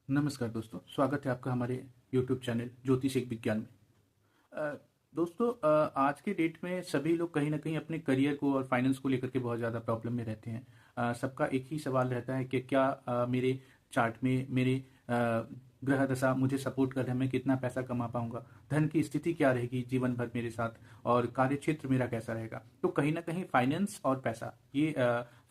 नमस्कार दोस्तों, स्वागत है आपका हमारे YouTube चैनल ज्योतिष एक विज्ञान में। अ, दोस्तों, आज के डेट में सभी लोग कहीं ना कहीं अपने करियर को और फाइनेंस को लेकर के बहुत ज़्यादा प्रॉब्लम में रहते हैं। सबका एक ही सवाल रहता है कि क्या मेरे चार्ट में मेरे ग्रह दशा मुझे सपोर्ट कर रहे हैं, मैं कितना पैसा कमा पाऊंगा, धन की स्थिति क्या रहेगी जीवन भर मेरे साथ, और कार्य क्षेत्र मेरा कैसा रहेगा। तो कहीं ना कहीं फाइनेंस और पैसा, ये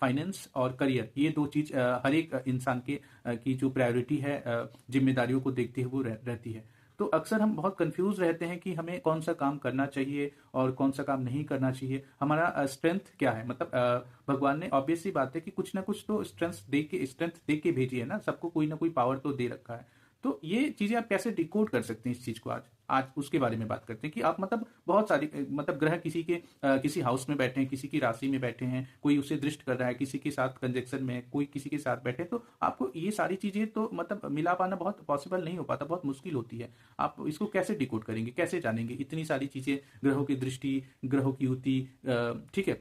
फाइनेंस और करियर, ये दो चीज़ हर एक इंसान के की जो प्रायोरिटी है, जिम्मेदारियों को देखते हुए वो रहती है। तो अक्सर हम बहुत कंफ्यूज रहते हैं कि हमें कौन सा काम करना चाहिए और कौन सा काम नहीं करना चाहिए, हमारा स्ट्रेंथ क्या है। मतलब भगवान ने ऑब्वियस सी बात है कि कुछ ना कुछ तो स्ट्रेंथ दे के भेजी है ना, सबको कोई ना कोई पावर तो दे रखा है। तो ये चीजें आप कैसे डिकोड कर सकते हैं इस चीज को, आज आज उसके बारे में बात करते हैं कि आप मतलब बहुत सारी मतलब ग्रह किसी के किसी हाउस में बैठे हैं, किसी की राशि में बैठे हैं, कोई उसे दृष्ट कर रहा है, किसी के साथ कंजक्शन में है, कोई किसी के साथ बैठे हैं, तो आपको ये सारी चीजें तो मतलब मिला पाना बहुत पॉसिबल नहीं हो पाता, बहुत मुश्किल होती है। आप इसको कैसे डिकोड करेंगे, कैसे जानेंगे इतनी सारी चीजें, ग्रहों की दृष्टि, ग्रहों की युति, ठीक है,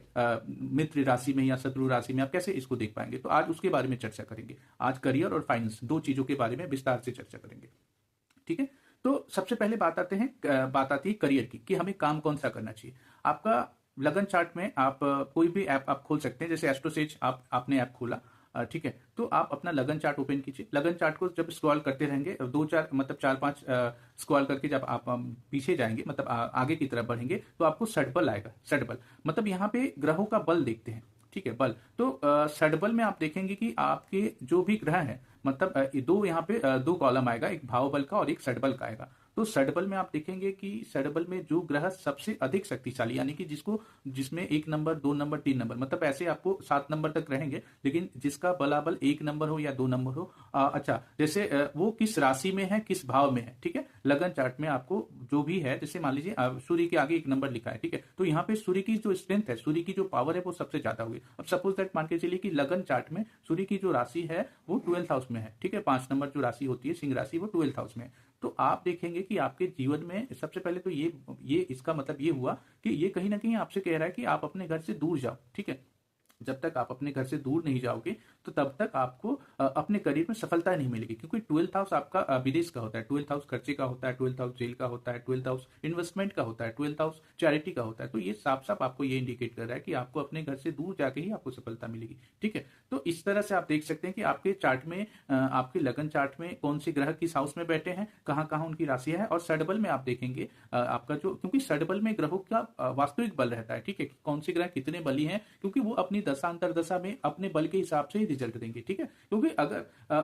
मित्र राशि में या शत्रु राशि में आप कैसे इसको देख पाएंगे। तो आज उसके बारे में चर्चा करेंगे। आज करियर और फाइनेंस दो चीजों के बारे में विस्तार से चर्चा करेंगे। ठीक है। तो सबसे पहले बात आती है करियर की, कि हमें काम कौन सा करना चाहिए। आपका लगन चार्ट में आप कोई भी ऐप आप खोल सकते हैं, जैसे एस्ट्रोसेज आपने ऐप खोला, ठीक है, तो आप अपना लगन चार्ट ओपन कीजिए। लगन चार्ट को जब स्क्रॉल करते रहेंगे, दो चार मतलब चार पांच स्क्रॉल करके जब आप पीछे जाएंगे, मतलब आगे की तरफ बढ़ेंगे, तो आपको षटबल आएगा। षटबल मतलब यहाँ पे ग्रहों का बल देखते हैं, ठीक है, बल। तो षटबल में आप देखेंगे कि आपके जो भी ग्रह हैं, मतलब ये दो यहाँ पे दो कॉलम आएगा, एक भाव बल का और एक षटबल का आएगा। तो षटबल में आप देखेंगे कि षटबल में जो ग्रह सबसे अधिक शक्तिशाली, यानी कि जिसमें एक नंबर, दो नंबर, तीन नंबर, मतलब ऐसे आपको सात नंबर तक रहेंगे, लेकिन जिसका बलाबल एक नंबर हो या दो नंबर हो, अच्छा, जैसे वो किस राशि में है, किस भाव में है, ठीक है। लगन चार्ट में आपको जो भी है, जैसे मान लीजिए सूर्य के आगे एक नंबर लिखा है, ठीक है, तो यहाँ पे सूर्य की जो स्ट्रेंथ है, सूर्य की जो पावर है, वो सबसे ज्यादा हुई। अब सपोज दैट मान के चलिए कि लगन चार्ट में सूर्य की जो राशि है वो 12th हाउस में है, ठीक है, 5 नंबर जो राशि होती है सिंह राशि, वो 12th हाउस में है। तो आप देखेंगे कि आपके जीवन में सबसे पहले तो ये इसका मतलब ये हुआ कि ये कहीं ना कहीं आपसे कह रहा है कि आप अपने घर से दूर जाओ, ठीक है। जब तक आप अपने घर से दूर नहीं जाओगे, तो तब तक आपको अपने करियर में सफलता नहीं मिलेगी, क्योंकि 12th हाउस आपका विदेश का होता है, 12th हाउस खर्चे का होता है, 12th हाउस जेल का होता है, 12th हाउस इन्वेस्टमेंट का होता है, 12th हाउस चैरिटी का होता है। तो ये साफ साफ आपको ये इंडिकेट कर रहा है कि आपको अपने घर से दूर जाके ही आपको सफलता मिलेगी, ठीक है। तो इस तरह से आप देख सकते हैं कि आपके चार्ट में आपके लगन चार्ट में कौन से ग्रह किस हाउस में बैठे हैं, कहाँ कहाँ उनकी राशियां है। और सडबल में आप देखेंगे आपका जो, क्योंकि सडबल में ग्रहों का वास्तविक बल रहता है, ठीक है, कि कौन से ग्रह कितने बली हैं, क्योंकि वो अपनी दशांतर दशा में अपने बल के हिसाब से ही रिजल्ट देंगे, ठीक है। क्योंकि अगर